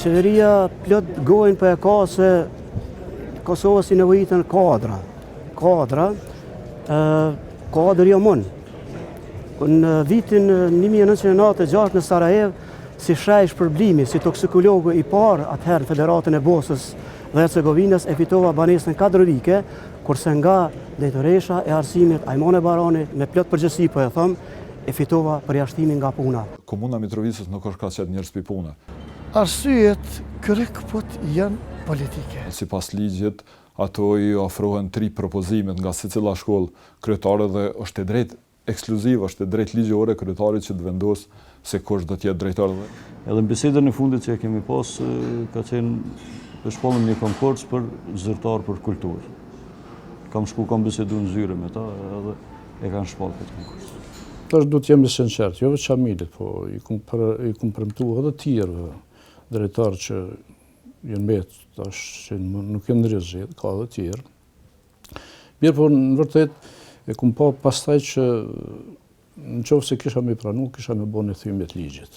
Qeveria plot gojnë për e ka se Kosovës i nevojitën kadra, kadër jo mund. Në vitin 1996 në Sarajev, si shajsh përblimi, si toksikologu i parë atëherë në Federatën e Bosnjës dhe Hercegovinës e fitova banesën kadrovike, kurse nga drejtoresha e arsimit Ajmone Barani me plot përgjegjësi po e them, e fitova përjashtimin nga puna. Komuna Mitrovicës nuk është ka qetë njerëz pi pune. Arsyet kryekput janë politike. Sipas ligjit, ato i ofrohen 3 propozimet nga secila shkollë kryetare dhe është e drejtë ekskluziv, është e drejtë ligjore kryetarit që të vendosë se kush do të jetë drejtor. Edhe në bisedën e fundit që e kemi pas, ka qenë për shpallëm një konkurs për zyrtar për kulturë. Kam bisedu në zyre me ta edhe e kanë shpallë këtë konkurs. Tash du të jemi sinqert, jo vetë Qamilit, po i kum premtu edhe tjerëve drejtarë që jenë betë, tash që nuk jenë ndërgjit, ka edhe tjerë. Mirë, po në vërtet, e kum pa pastaj që në qoftë se kisha me pranu, kisha me bo një thymjet ligjit.